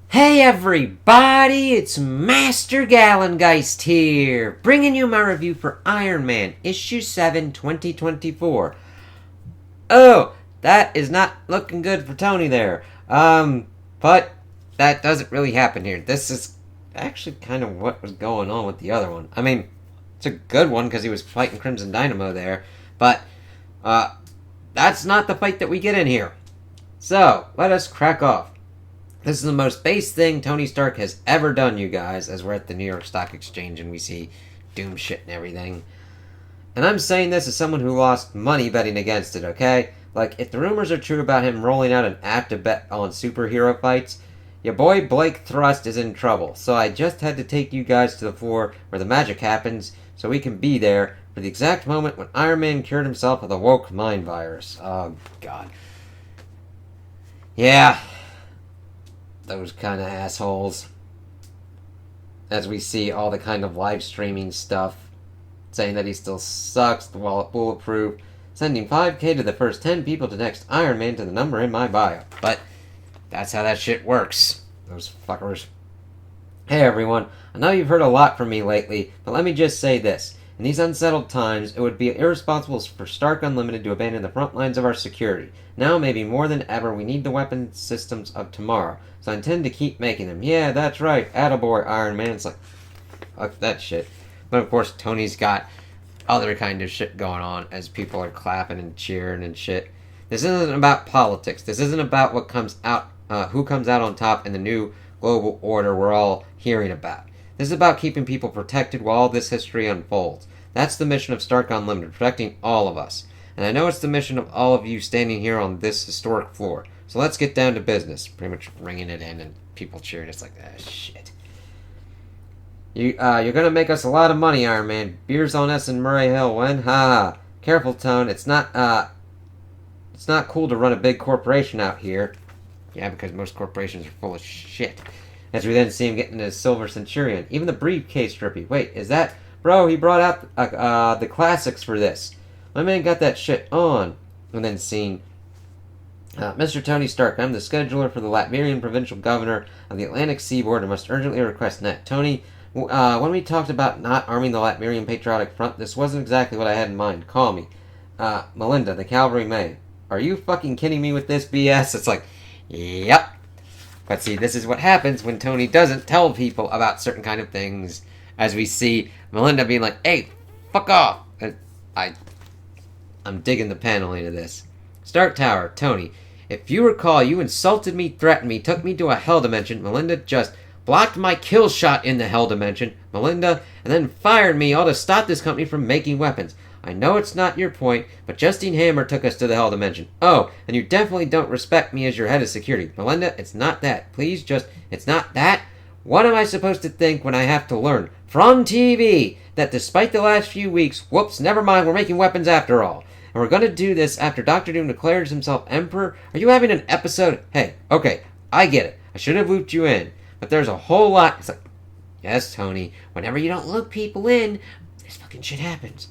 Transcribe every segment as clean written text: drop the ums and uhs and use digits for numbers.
Hey everybody, it's Master Gallengeist here, bringing you my review for Iron Man, Issue 7, 2024. Oh, that is not looking good for Tony there. But that doesn't really happen here. This is actually kind of what was going on with the other one. I mean, it's a good one because he was fighting Crimson Dynamo there, but, that's not the fight that we get in here. So, let us crack off. This is the most base thing Tony Stark has ever done, you guys, as we're at the New York Stock Exchange and we see Doom shit and everything. And I'm saying this as someone who lost money betting against it, okay? Like, if the rumors are true about him rolling out an app to bet on superhero fights, your boy Blake Thrust is in trouble. So I just had to take you guys to the floor where the magic happens so we can be there for the exact moment when Iron Man cured himself of the woke mind virus. Oh, God. Yeah. Those kind of assholes. As we see all the kind of live streaming stuff, saying that he still sucks, the wallet bulletproof, sending 5K to the first 10 people to next Iron Man to the number in my bio. But that's how that shit works. Those fuckers. Hey everyone, I know you've heard a lot from me lately, but let me just say this. In these unsettled times, it would be irresponsible for Stark Unlimited to abandon the front lines of our security. Now, maybe more than ever, we need the weapon systems of tomorrow. So I intend to keep making them. Yeah, that's right. Attaboy, Iron Man. It's like, fuck that shit. But of course, Tony's got other kind of shit going on as people are clapping and cheering and shit. This isn't about politics. This isn't about what comes out, who comes out on top in the new global order we're all hearing about. This is about keeping people protected while all this history unfolds. That's the mission of Stark Unlimited, protecting all of us. And I know it's the mission of all of you standing here on this historic floor. So let's get down to business. Pretty much ringing it in and people cheering. It's like, shit. You're gonna make us a lot of money, Iron Man. Beers on us in Murray Hill when? Ha ha. Careful, Tone. It's not cool to run a big corporation out here. Yeah, because most corporations are full of shit. As we then see him getting his Silver Centurion. Even the briefcase drippy. Wait, is that... Bro, he brought out the classics for this. My man got that shit on. And then seeing... Mr. Tony Stark, I'm the scheduler for the Latvian provincial governor of the Atlantic Seaboard and must urgently request net. Tony, when we talked about not arming the Latvian Patriotic Front, this wasn't exactly what I had in mind. Call me. Melinda, the Cavalry May. Are you fucking kidding me with this BS? It's like, yep. But see, this is what happens when Tony doesn't tell people about certain kind of things. As we see Melinda being like, hey, fuck off. I'm digging the paneling of this. Stark Tower, Tony. If you recall, you insulted me, threatened me, took me to a hell dimension. Melinda just blocked my kill shot in the hell dimension. Melinda, and then fired me all to stop this company from making weapons. I know it's not your point, but Justine Hammer took us to the hell dimension. Oh, and you definitely don't respect me as your head of security. Melinda, it's not that. Please just, it's not that. What am I supposed to think when I have to learn from TV that despite the last few weeks, whoops, never mind, we're making weapons after all. And we're going to do this after Dr. Doom declares himself Emperor? Are you having an episode? Hey, okay, I get it. I should have looped you in. But there's a whole lot. It's like, yes, Tony, whenever you don't loop people in, this fucking shit happens.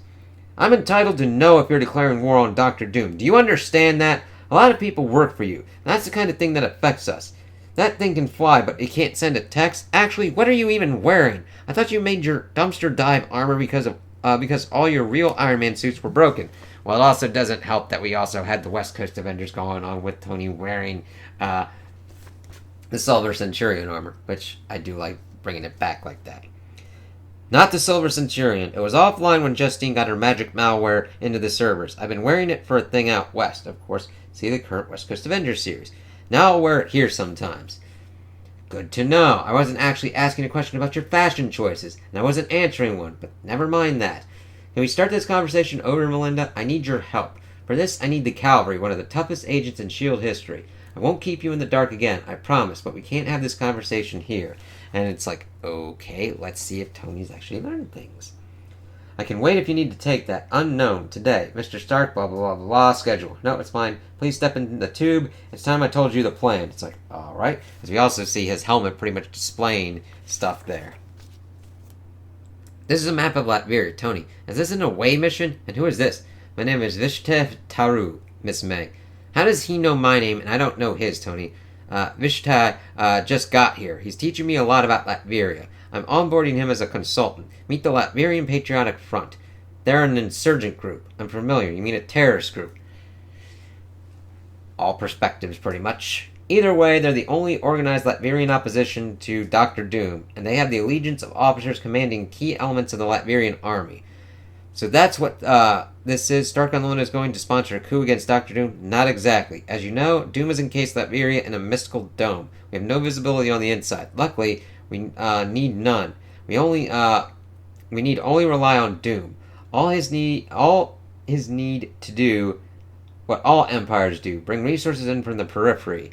I'm entitled to know if you're declaring war on Dr. Doom. Do you understand that? A lot of people work for you. And that's the kind of thing that affects us. That thing can fly, but it can't send a text. Actually, what are you even wearing? I thought you made your dumpster dive armor because all your real Iron Man suits were broken. Well, it also doesn't help that we also had the West Coast Avengers going on with Tony wearing the Silver Centurion armor, which I do like bringing it back like that. Not the Silver Centurion. It was offline when Justine got her magic malware into the servers. I've been wearing it for a thing out west. Of course, see the current West Coast Avengers series. Now I'll wear it here sometimes. Good to know. I wasn't actually asking a question about your fashion choices, and I wasn't answering one, but never mind that. Can we start this conversation over, Melinda? I need your help. For this, I need the Cavalry, one of the toughest agents in S.H.I.E.L.D. history. I won't keep you in the dark again, I promise, but we can't have this conversation here. And it's like, okay, let's see if Tony's actually learned things. I can wait if you need to take that. Unknown. Today. Mr. Stark, blah, blah, blah, blah, schedule. No, it's fine. Please step in the tube. It's time I told you the plan. It's like, alright. As we also see his helmet pretty much displaying stuff there. This is a map of Latveria. Tony, is this an away mission? And who is this? My name is Vishtev Taru, Miss May. How does he know my name and I don't know his, Tony? Vishtai just got here. He's teaching me a lot about Latveria. I'm onboarding him as a consultant. Meet the Latvian Patriotic Front. They're an insurgent group. I'm familiar. You mean a terrorist group? All perspectives, pretty much. Either way, they're the only organized Latvian opposition to Dr. Doom, and they have the allegiance of officers commanding key elements of the Latvian army. So that's what this is. Stark Unlimited is going to sponsor a coup against Dr. Doom? Not exactly. As you know, Doom is encased Latveria in a mystical dome. We have no visibility on the inside. Luckily, we need none. We need only rely on Doom. All his need to do what all empires do: bring resources in from the periphery.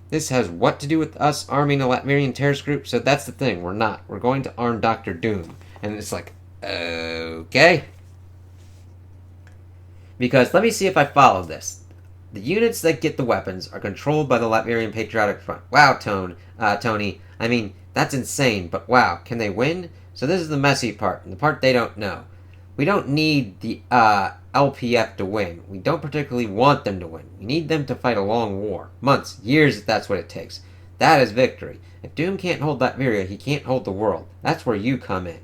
This has what to do with us arming a Latvian terrorist group? So that's the thing. We're not. We're going to arm Dr. Doom. And it's like, okay. Because let me see if I follow this. The units that get the weapons are controlled by the Latvian Patriotic Front. Wow, Tony. I mean, that's insane, but wow, can they win? So this is the messy part, and the part they don't know. We don't need the LPF to win. We don't particularly want them to win. We need them to fight a long war. Months, years if that's what it takes. That is victory. If Doom can't hold Latveria, he can't hold the world. That's where you come in.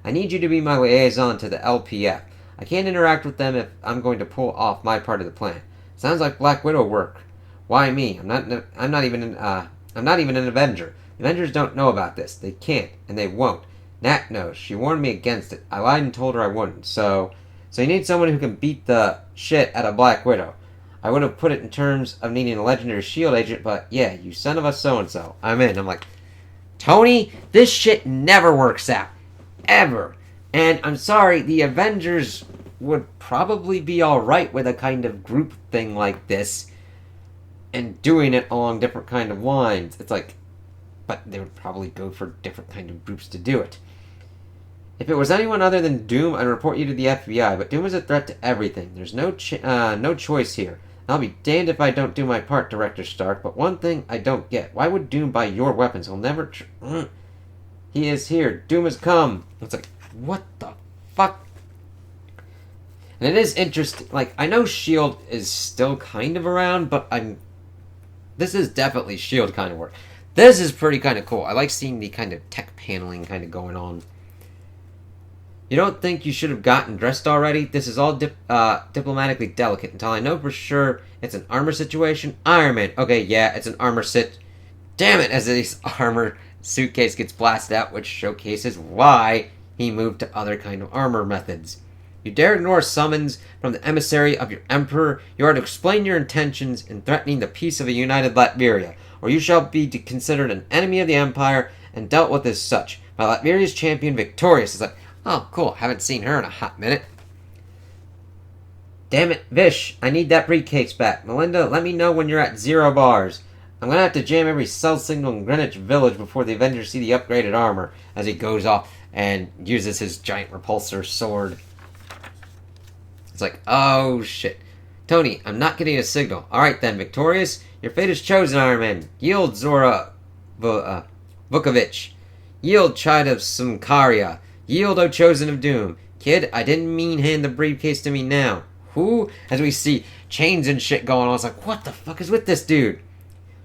I need you to be my liaison to the LPF. I can't interact with them if I'm going to pull off my part of the plan. Sounds like Black Widow work. Why me? I'm not even an Avenger. The Avengers don't know about this. They can't, and they won't. Nat knows. She warned me against it. I lied and told her I wouldn't. So you need someone who can beat the shit out of Black Widow. I would have put it in terms of needing a legendary S.H.I.E.L.D. agent, but yeah, you son of a so-and-so. I'm in. I'm like, Tony, this shit never works out. Ever. And I'm sorry, the Avengers would probably be alright with a kind of group thing like this and doing it along different kind of lines. It's like, but they would probably go for different kind of groups to do it. If it was anyone other than Doom, I'd report you to the FBI, but Doom is a threat to everything. There's no choice here. I'll be damned if I don't do my part, Director Stark, but one thing I don't get. Why would Doom buy your weapons? He'll never... He is here. Doom has come. It's like, what the fuck? And it is interesting. Like, I know S.H.I.E.L.D. is still kind of around, but this is definitely S.H.I.E.L.D. kind of work. This is pretty kind of cool. I like seeing the kind of tech paneling kind of going on. You don't think you should have gotten dressed already? This is all diplomatically delicate until I know for sure it's an armor situation. Iron Man. Okay, yeah, it's an armor sit. Damn it, as this armor suitcase gets blasted out, which showcases why he moved to other kind of armor methods. You dare ignore summons from the emissary of your emperor. You are to explain your intentions in threatening the peace of a united Latveria, or you shall be considered an enemy of the empire and dealt with as such. My Latveria's champion victorious is like, oh, cool. Haven't seen her in a hot minute. Damn it, Vish. I need that briefcase back. Melinda, let me know when you're at 0 bars. I'm going to have to jam every cell signal in Greenwich Village before the Avengers see the upgraded armor, as he goes off and uses his giant repulsor sword. It's like, oh, shit. Tony, I'm not getting a signal. Alright then, Victorious. Your fate is chosen, Iron Man. Yield, Zora Vukovic. Yield, Child of Sumkaria. Yield, O Chosen of Doom. Kid, I didn't mean hand the briefcase to me now. Who? As we see chains and shit going on, it's like, what the fuck is with this dude?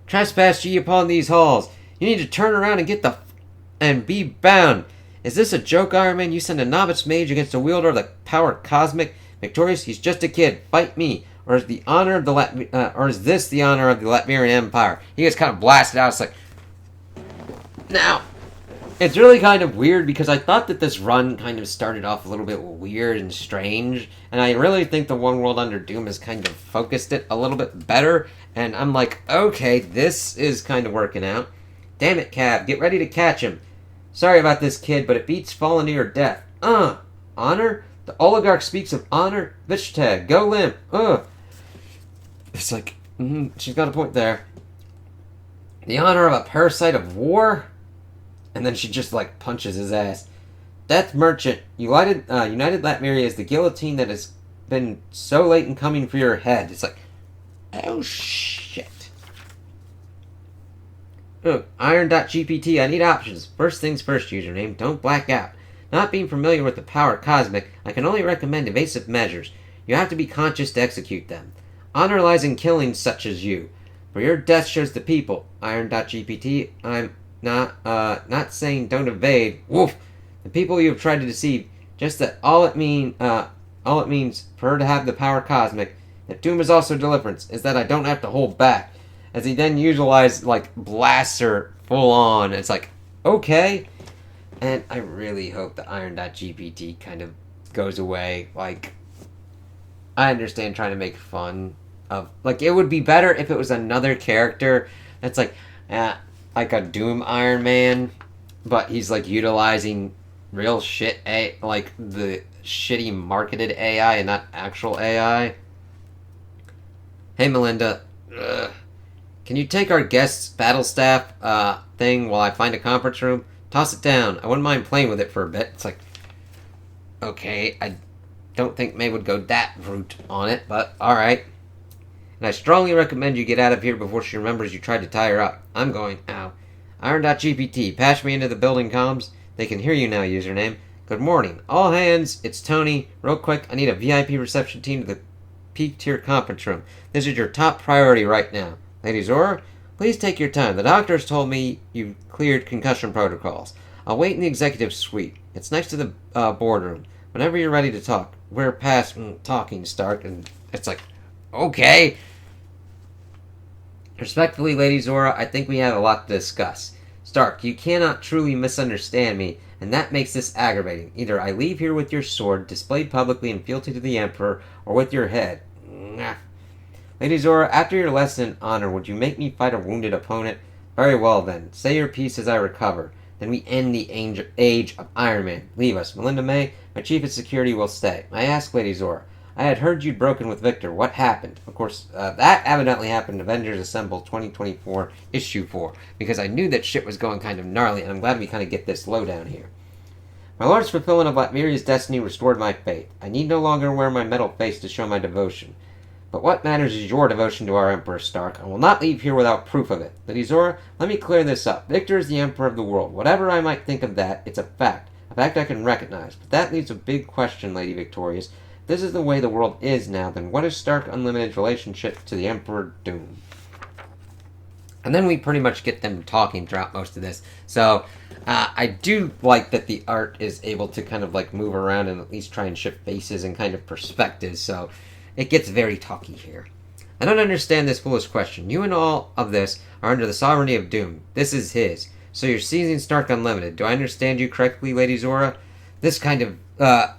Trespass ye upon these halls. You need to turn around and and be bound. Is this a joke, Iron Man? You send a novice mage against a wielder of the power cosmic? Victorious, he's just a kid. Fight me. Or is this the honor of the Latvian Empire? He gets kind of blasted out. It's like, now, it's really kind of weird because I thought that this run kind of started off a little bit weird and strange, and I really think the One World Under Doom has kind of focused it a little bit better, and I'm like, okay, this is kind of working out. Damn it, Cab, get ready to catch him. Sorry about this, kid, but it beats falling to your death. Honor? The oligarch speaks of honor? Vishtag, go limp. It's like, she's got a point there. The honor of a parasite of war? And then she just, like, punches his ass. Death Merchant, United Latveria is the guillotine that has been so late in coming for your head. It's like, oh, shit. Iron.gpt, I need options. First things first, username. Don't black out. Not being familiar with the power cosmic, I can only recommend evasive measures. You have to be conscious to execute them. Honor lies in killing such as you. For your death shows the people. Iron.gpt, I'm not saying don't evade. Woof! The people you have tried to deceive. Just that all it means for her to have the power cosmic, that doom is also deliverance, is that I don't have to hold back. As he then utilized, blasts her full on. It's like, okay. And I really hope the Iron.gpt kind of goes away. I understand trying to make fun of... it would be better if it was another character that's like a Doom Iron Man, but he's, utilizing real shit, the shitty marketed AI and not actual AI. Hey, Melinda. Can you take our guest's battle staff thing while I find a conference room? Toss it down. I wouldn't mind playing with it for a bit. It's like, okay, I don't think May would go that route on it, but alright. And I strongly recommend you get out of here before she remembers you tried to tie her up. I'm going. Ow. Iron.gpt, patch me into the building comms. They can hear you now, username. Good morning. All hands, it's Tony. Real quick, I need a VIP reception team to the peak tier conference room. This is your top priority right now. Lady Zora, please take your time. The doctors told me you've cleared concussion protocols. I'll wait in the executive suite. It's next to the boardroom. Whenever you're ready to talk. We're past talking, Stark. And it's like, okay. Respectfully, Lady Zora, I think we have a lot to discuss. Stark, you cannot truly misunderstand me, and that makes this aggravating. Either I leave here with your sword, displayed publicly in fealty to the Emperor, or with your head. Lady Zora, after your lesson in honor, would you make me fight a wounded opponent? Very well, then. Say your piece as I recover. Then we end the age of Iron Man. Leave us. Melinda May, my chief of security, will stay. I ask Lady Zora, I had heard you'd broken with Victor. What happened? Of course, that evidently happened in Avengers Assemble 2024, Issue 4, because I knew that shit was going kind of gnarly, and I'm glad we kind of get this lowdown here. My lord's fulfillment of Latmiria's destiny restored my faith. I need no longer wear my metal face to show my devotion. But what matters is your devotion to our Emperor, Stark. I will not leave here without proof of it. Lady Zora, let me clear this up. Victor is the Emperor of the world. Whatever I might think of that, it's a fact. A fact I can recognize. But that leaves a big question, Lady Victorious. If this is the way the world is now, then what is Stark Unlimited's relationship to the Emperor Doom? And then we pretty much get them talking throughout most of this. So, I do like that the art is able to kind of move around and at least try and shift faces and kind of perspectives. So, it gets very talky here. I don't understand this foolish question. You and all of this are under the sovereignty of Doom. This is his. So you're seizing Stark Unlimited. Do I understand you correctly, Lady Zora? This kind of,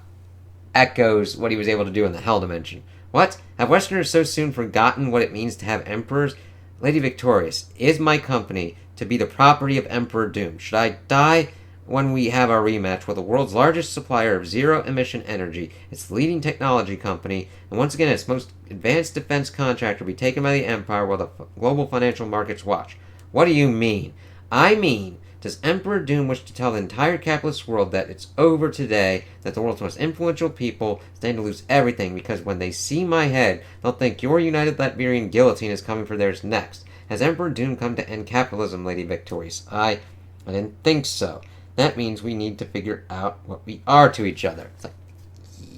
echoes what he was able to do in the Hell Dimension. What? Have Westerners so soon forgotten what it means to have emperors? Lady Victorious, is my company to be the property of Emperor Doom? Should I die when we have our rematch with the world's largest supplier of zero-emission energy, its leading technology company, and once again its most advanced defense contractor be taken by the Empire while the global financial markets watch? What do you mean? I mean, does Emperor Doom wish to tell the entire capitalist world that it's over today, that the world's most influential people stand to lose everything because when they see my head, they'll think your United Latvian guillotine is coming for theirs next? Has Emperor Doom come to end capitalism, Lady Victorious? I didn't think so. That means we need to figure out what we are to each other. It's like,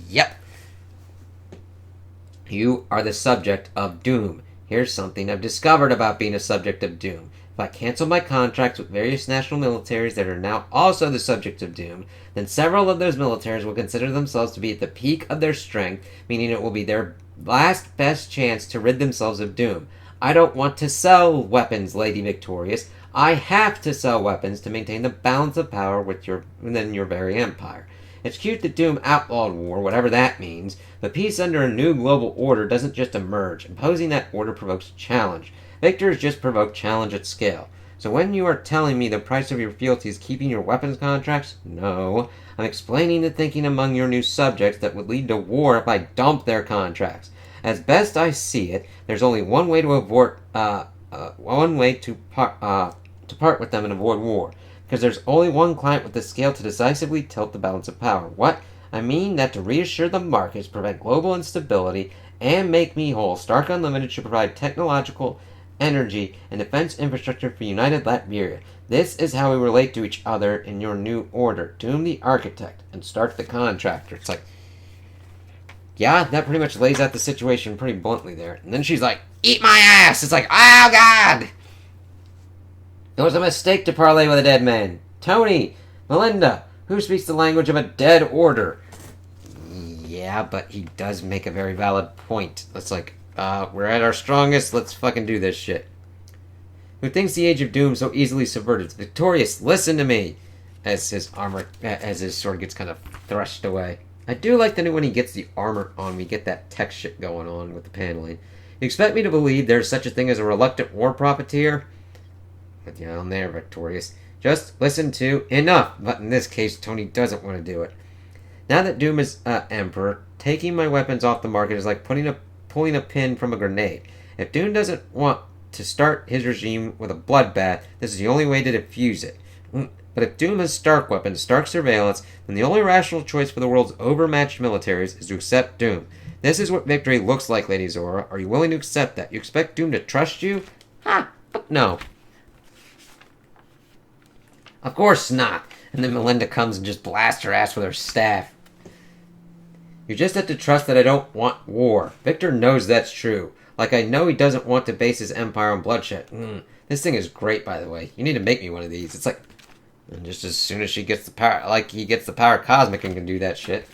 yep. You are the subject of Doom. Here's something I've discovered about being a subject of Doom. If I cancel my contracts with various national militaries that are now also the subject of Doom, then several of those militaries will consider themselves to be at the peak of their strength, meaning it will be their last best chance to rid themselves of Doom. I don't want to sell weapons, Lady Victorious. I have to sell weapons to maintain the balance of power within your very empire. It's cute that Doom outlawed war, whatever that means, but peace under a new global order doesn't just emerge. Imposing that order provokes challenge. Victor has just provoked challenge at scale. So when you are telling me the price of your fealty is keeping your weapons contracts, no. I'm explaining the thinking among your new subjects that would lead to war if I dump their contracts. As best I see it, there's only one way to part with them and avoid war, because there's only one client with the scale to decisively tilt the balance of power. What? I mean that to reassure the markets, prevent global instability, and make me whole, Stark Unlimited should provide technological, energy, and defense infrastructure for United Latveria. This is how we relate to each other in your new order. Doom the architect, and Stark the contractor. It's like, yeah, that pretty much lays out the situation pretty bluntly there. And then she's like, eat my ass! It's like, oh god! It was a mistake to parlay with a dead man. Tony! Melinda! Who speaks the language of a dead order? Yeah, but he does make a very valid point. It's like, we're at our strongest, let's fucking do this shit. Who thinks the Age of Doom so easily subverted? Victorious, listen to me! As his sword gets kind of thrust away. I do like that when he gets the armor on, we get that tech shit going on with the paneling. You expect me to believe there's such a thing as a reluctant war profiteer? But yeah, on there, Victorious. Just listen to enough. But in this case, Tony doesn't want to do it. Now that Doom is Emperor, taking my weapons off the market is like pulling a pin from a grenade. If Doom doesn't want to start his regime with a bloodbath, this is the only way to defuse it. But if Doom has Stark weapons, Stark surveillance, then the only rational choice for the world's overmatched militaries is to accept Doom. This is what victory looks like, Lady Zora. Are you willing to accept that? You expect Doom to trust you? Ha! No. Of course not. And then Melinda comes and just blasts her ass with her staff. You just have to trust that I don't want war. Victor knows that's true. Like I know he doesn't want to base his empire on bloodshed. This thing is great, by the way. You need to make me one of these. It's like... And just as soon as she gets the power... Like, he gets the power cosmic and can do that shit.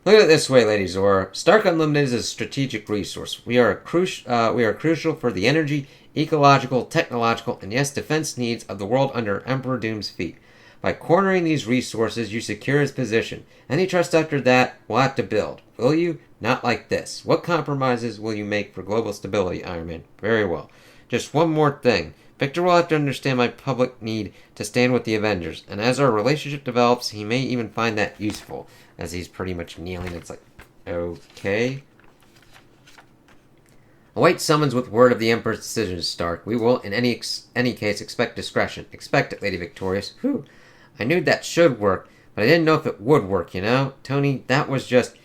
Look at it this way, Lady Zora. Stark Unlimited is a strategic resource. We are crucial for the energy, ecological, technological, and yes, defense needs of the world under Emperor Doom's feet. By cornering these resources, you secure his position. Any trust after that, we'll have to build. Will you? Not like this. What compromises will you make for global stability, Iron Man? Very well. Just one more thing. Victor will have to understand my public need to stand with the Avengers, and as our relationship develops, he may even find that useful. As he's pretty much kneeling, it's like, okay. Await summons with word of the Emperor's decision, Stark. We will, in any case, expect discretion. Expect it, Lady Victorious. Whew. I knew that should work, but I didn't know if it would work, you know? Tony, that was just...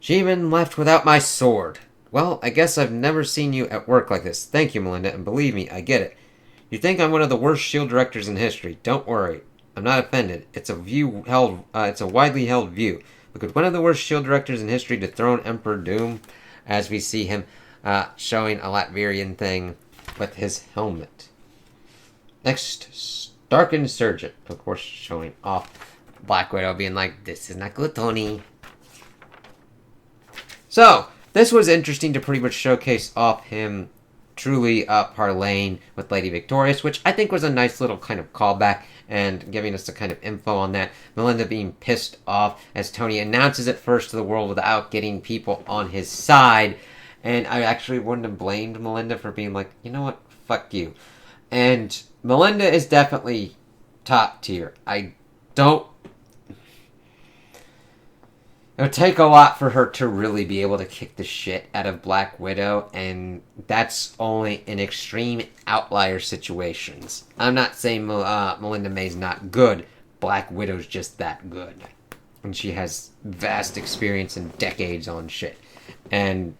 She even left without my sword. Well, I guess I've never seen you at work like this. Thank you, Melinda, and believe me, I get it. You think I'm one of the worst S.H.I.E.L.D. directors in history. Don't worry. I'm not offended. It's a widely held view. Because one of the worst S.H.I.E.L.D. directors in history dethrone Emperor Doom, as we see him showing a Latvian thing with his helmet. Next, Stark Insurgent. Of course, showing off Black Widow being like, this is not good, Tony. So, this was interesting to pretty much showcase off him truly parlaying with Lady Victorious, which I think was a nice little kind of callback and giving us the kind of info on that. Melinda being pissed off as Tony announces it first to the world without getting people on his side. And I actually wouldn't have blamed Melinda for being like, you know what, fuck you. And Melinda is definitely top tier. It would take a lot for her to really be able to kick the shit out of Black Widow, and that's only in extreme outlier situations. I'm not saying Melinda May's not good. Black Widow's just that good. And she has vast experience and decades on shit. And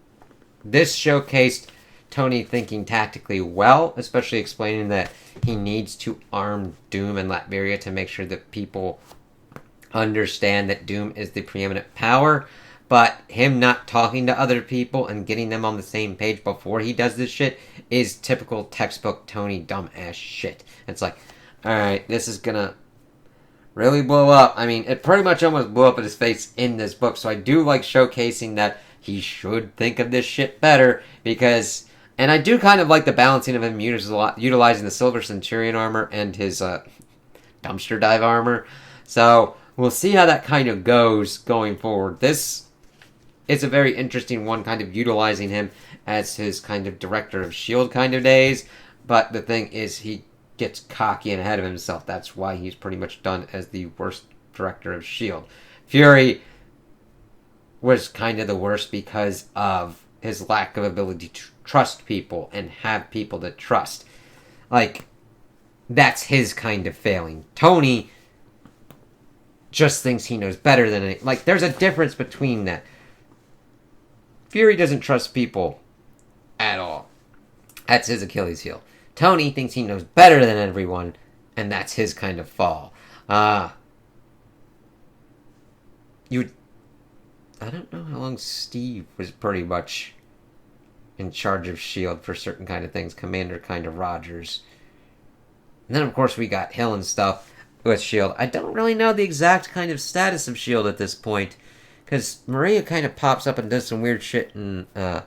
this showcased Tony thinking tactically well, especially explaining that he needs to arm Doom and Latveria to make sure that people understand that Doom is the preeminent power, but him not talking to other people and getting them on the same page before he does this shit is typical textbook Tony dumbass shit. It's like, alright, this is gonna really blow up. I mean, it pretty much almost blew up in his face in this book, so I do like showcasing that he should think of this shit better, because, and I do kind of like the balancing of him utilizing the Silver Centurion armor and his dumpster dive armor. So we'll see how that kind of goes going forward. This is a very interesting one, kind of utilizing him as his kind of director of S.H.I.E.L.D. kind of days. But the thing is, he gets cocky and ahead of himself. That's why he's pretty much done as the worst director of S.H.I.E.L.D. Fury was kind of the worst because of his lack of ability to trust people and have people to trust. Like, that's his kind of failing. Tony just thinks he knows better than any... Like, there's a difference between that. Fury doesn't trust people at all. That's his Achilles heel. Tony thinks he knows better than everyone, and that's his kind of fall. you. I don't know how long Steve was pretty much in charge of S.H.I.E.L.D. for certain kind of things. Commander kind of Rogers. And then, of course, we got Hill and stuff with S.H.I.E.L.D. I don't really know the exact kind of status of S.H.I.E.L.D. at this point. Because Maria kind of pops up and does some weird shit in the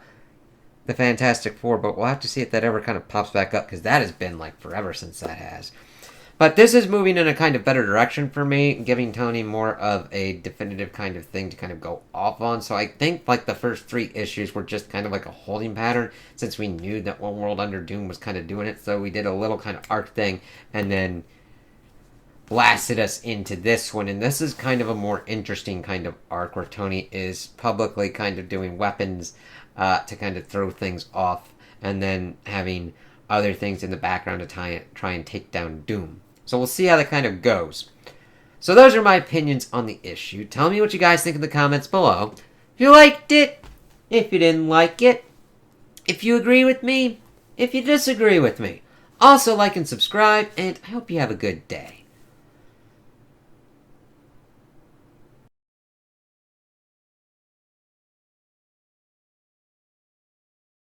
Fantastic Four. But we'll have to see if that ever kind of pops back up. Because that has been, like, forever since that has. But this is moving in a kind of better direction for me, giving Tony more of a definitive kind of thing to kind of go off on. So I think like the first 3 issues were just kind of like a holding pattern, since we knew that One World Under Doom was kind of doing it. So we did a little kind of arc thing and then blasted us into this one. And this is kind of a more interesting kind of arc where Tony is publicly kind of doing weapons to kind of throw things off, and then having other things in the background to try and take down Doom. So we'll see how that kind of goes. So those are my opinions on the issue. Tell me what you guys think in the comments below. If you liked it, if you didn't like it, if you agree with me, if you disagree with me. Also like and subscribe, and I hope you have a good day.